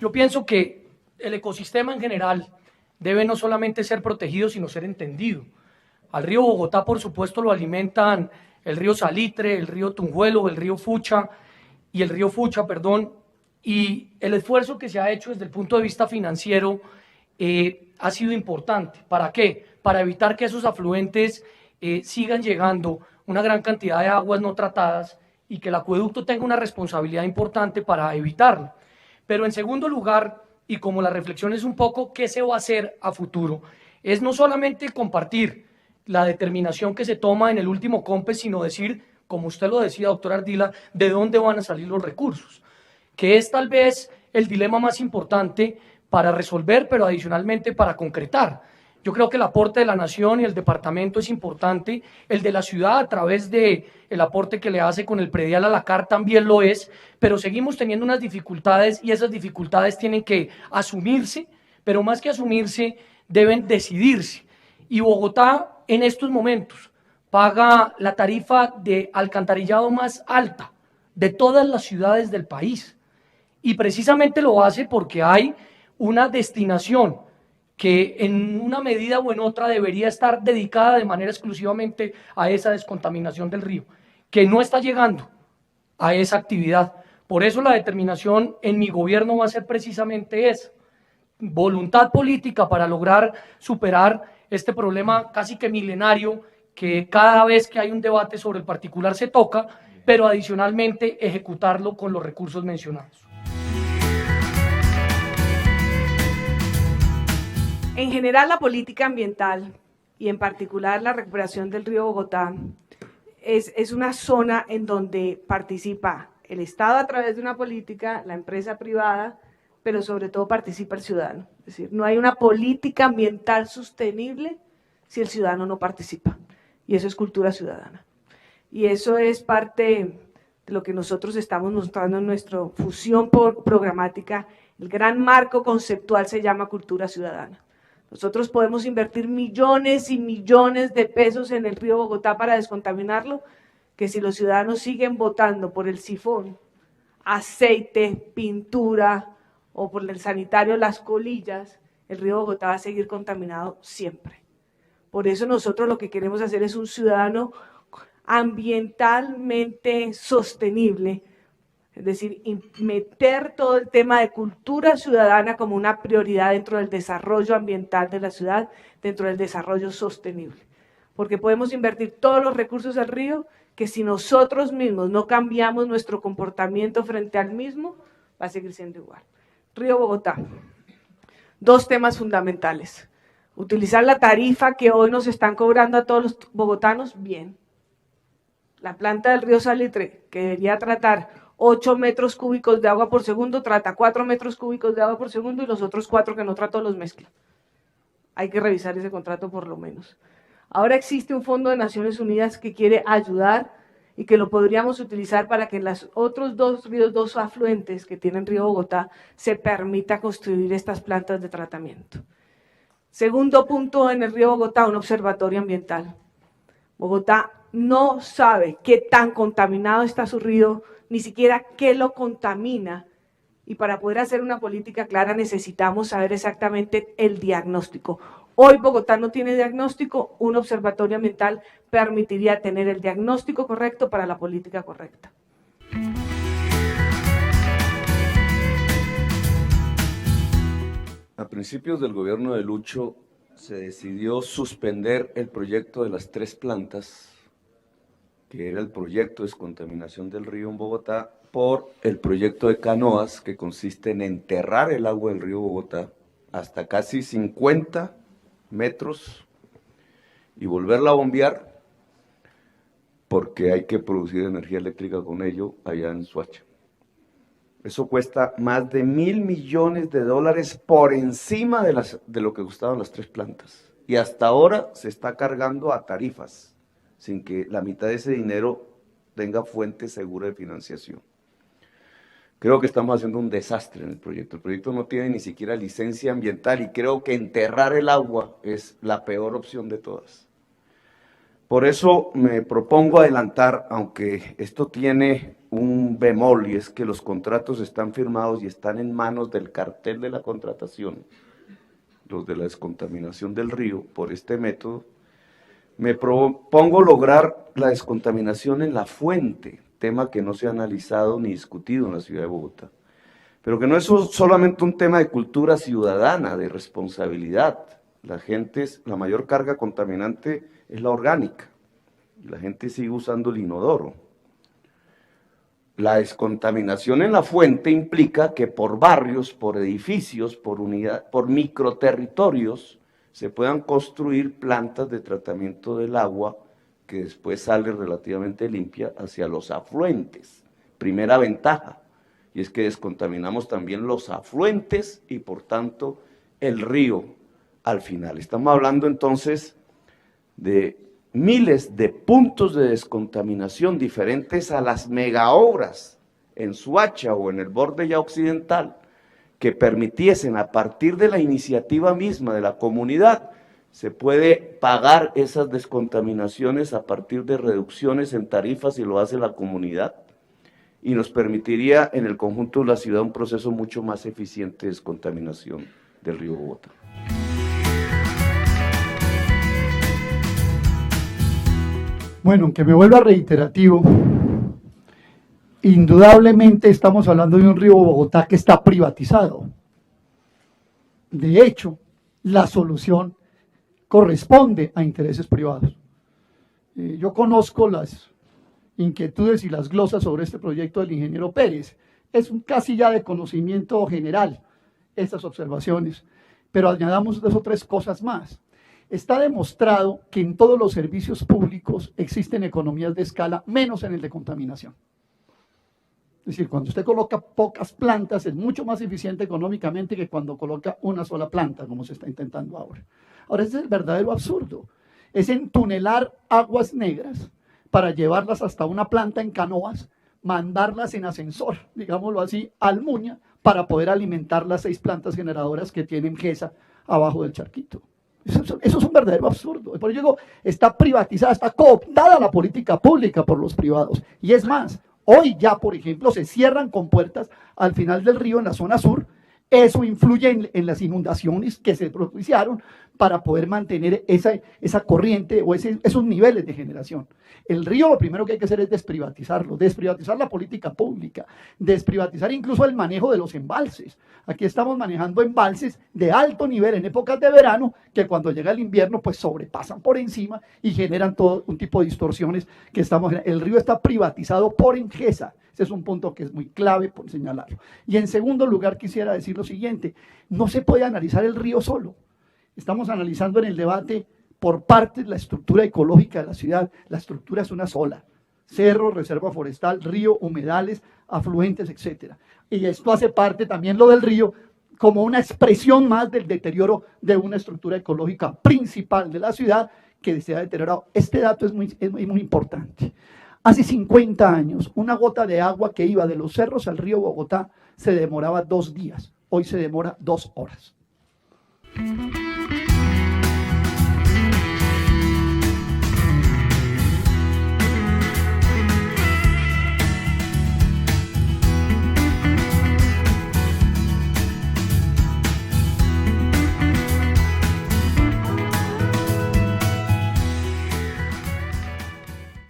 Yo pienso que el ecosistema en general debe no solamente ser protegido, sino ser entendido. Al río Bogotá, por supuesto, lo alimentan el río Salitre, el río Tunjuelo, el río Fucha y el río Fucha, perdón, y el esfuerzo que se ha hecho desde el punto de vista financiero ha sido importante. ¿Para qué? Para evitar que esos afluentes sigan llegando una gran cantidad de aguas no tratadas y que el acueducto tenga una responsabilidad importante para evitarlo. Pero en segundo lugar, y como la reflexión es un poco qué se va a hacer a futuro, es no solamente compartir la determinación que se toma en el último COMPES, sino decir, como usted lo decía, doctor Ardila, de dónde van a salir los recursos, que es tal vez el dilema más importante para resolver, pero adicionalmente para concretar. Yo creo que el aporte de la nación y el departamento es importante, el de la ciudad a través de el aporte que le hace con el predial a la CAR también lo es, pero seguimos teniendo unas dificultades y esas dificultades tienen que asumirse, pero más que asumirse deben decidirse. Y Bogotá en estos momentos paga la tarifa de alcantarillado más alta de todas las ciudades del país. Y precisamente lo hace porque hay una destinación que en una medida o en otra debería estar dedicada de manera exclusivamente a esa descontaminación del río, que no está llegando a esa actividad. Por eso la determinación en mi gobierno va a ser precisamente esa, voluntad política para lograr superar este problema casi que milenario que cada vez que hay un debate sobre el particular se toca, pero adicionalmente ejecutarlo con los recursos mencionados. En general, la política ambiental y en particular la recuperación del río Bogotá es una zona en donde participa el Estado a través de una política, la empresa privada, pero sobre todo participa el ciudadano. Es decir, no hay una política ambiental sostenible si el ciudadano no participa. Y eso es cultura ciudadana. Y eso es parte de lo que nosotros estamos mostrando en nuestra fusión programática. El gran marco conceptual se llama cultura ciudadana. Nosotros podemos invertir millones y millones de pesos en el río Bogotá para descontaminarlo, que si los ciudadanos siguen votando por el sifón, aceite, pintura o por el sanitario, las colillas, el río Bogotá va a seguir contaminado siempre. Por eso nosotros lo que queremos hacer es un ciudadano ambientalmente sostenible, es decir, meter todo el tema de cultura ciudadana como una prioridad dentro del desarrollo ambiental de la ciudad, dentro del desarrollo sostenible. Porque podemos invertir todos los recursos del río, que si nosotros mismos no cambiamos nuestro comportamiento frente al mismo, va a seguir siendo igual. Río Bogotá, dos temas fundamentales. Utilizar la tarifa que hoy nos están cobrando a todos los bogotanos, bien. La planta del río Salitre, que debería tratar 8 metros cúbicos de agua por segundo, trata 4 metros cúbicos de agua por segundo y los otros 4 que no trató los mezcla. Hay que revisar ese contrato por lo menos. Ahora existe un fondo de Naciones Unidas que quiere ayudar y que lo podríamos utilizar para que en los otros dos ríos, dos afluentes que tiene el río Bogotá, se permita construir estas plantas de tratamiento. Segundo punto en el río Bogotá, un observatorio ambiental. Bogotá no sabe qué tan contaminado está su río, ni siquiera qué lo contamina. Y para poder hacer una política clara necesitamos saber exactamente el diagnóstico. Hoy Bogotá no tiene diagnóstico, un observatorio ambiental permitiría tener el diagnóstico correcto para la política correcta. A principios del gobierno de Lucho se decidió suspender el proyecto de las 3 plantas, que era el proyecto de descontaminación del río en Bogotá, por el proyecto de canoas, que consiste en enterrar el agua del río Bogotá hasta casi 50 metros y volverla a bombear, porque hay que producir energía eléctrica con ello allá en Soacha. Eso cuesta más de $1.000 millones por encima de lo que costaban las 3 plantas. Y hasta ahora se está cargando a tarifas, sin que la mitad de ese dinero tenga fuente segura de financiación. Creo que estamos haciendo un desastre en el proyecto. El proyecto no tiene ni siquiera licencia ambiental y creo que enterrar el agua es la peor opción de todas. Por eso me propongo adelantar, aunque esto tiene un bemol, y es que los contratos están firmados y están en manos del cartel de la contratación, los de la descontaminación del río, por este método, me propongo lograr la descontaminación en la fuente, tema que no se ha analizado ni discutido en la ciudad de Bogotá, pero que no es solamente un tema de cultura ciudadana, de responsabilidad. La mayor carga contaminante es la orgánica, y la gente sigue usando el inodoro. La descontaminación en la fuente implica que por barrios, por edificios, por microterritorios, se puedan construir plantas de tratamiento del agua que después sale relativamente limpia hacia los afluentes. Primera ventaja, y es que descontaminamos también los afluentes y por tanto el río al final. Estamos hablando entonces de miles de puntos de descontaminación diferentes a las megaobras en Suacha o en el borde ya occidental, que permitiesen a partir de la iniciativa misma de la comunidad, se puede pagar esas descontaminaciones a partir de reducciones en tarifas si lo hace la comunidad, y nos permitiría en el conjunto de la ciudad un proceso mucho más eficiente de descontaminación del río Bogotá. Bueno, aunque me vuelva reiterativo, indudablemente estamos hablando de un río Bogotá que está privatizado. De hecho, la solución corresponde a intereses privados. Yo conozco las inquietudes y las glosas sobre este proyecto del ingeniero Pérez. Es casi ya de conocimiento general estas observaciones, pero añadamos 2 o 3 cosas más. Está demostrado que en todos los servicios públicos existen economías de escala, menos en el de contaminación. Es decir, cuando usted coloca pocas plantas es mucho más eficiente económicamente que cuando coloca una sola planta, como se está intentando ahora. Ahora, ese es el verdadero absurdo. Es entunelar aguas negras para llevarlas hasta una planta en canoas, mandarlas en ascensor, digámoslo así, al Muña, para poder alimentar las 6 plantas generadoras que tienen GESA abajo del charquito. Eso es un verdadero absurdo. Por eso digo, está privatizada, está cooptada la política pública por los privados. Y es más, hoy ya, por ejemplo, se cierran compuertas al final del río en la zona sur. Eso influye en las inundaciones que se propiciaron para poder mantener esa corriente o esos niveles de generación. El río lo primero que hay que hacer es desprivatizarlo, desprivatizar la política pública, desprivatizar incluso el manejo de los embalses. Aquí estamos manejando embalses de alto nivel en épocas de verano que cuando llega el invierno pues sobrepasan por encima y generan todo un tipo de distorsiones que estamos generando. El río está privatizado por Engesa. Ese es un punto que es muy clave por señalarlo. Y en segundo lugar quisiera decir lo siguiente, no se puede analizar el río solo. Estamos analizando en el debate por partes la estructura ecológica de la ciudad. La estructura es una sola: cerro, reserva forestal, río, humedales, afluentes, etc. Y esto hace parte también lo del río como una expresión más del deterioro de una estructura ecológica principal de la ciudad que se ha deteriorado. Este dato es muy importante. Hace 50 años, una gota de agua que iba de los cerros al río Bogotá se demoraba 2 días. Hoy se demora 2 horas.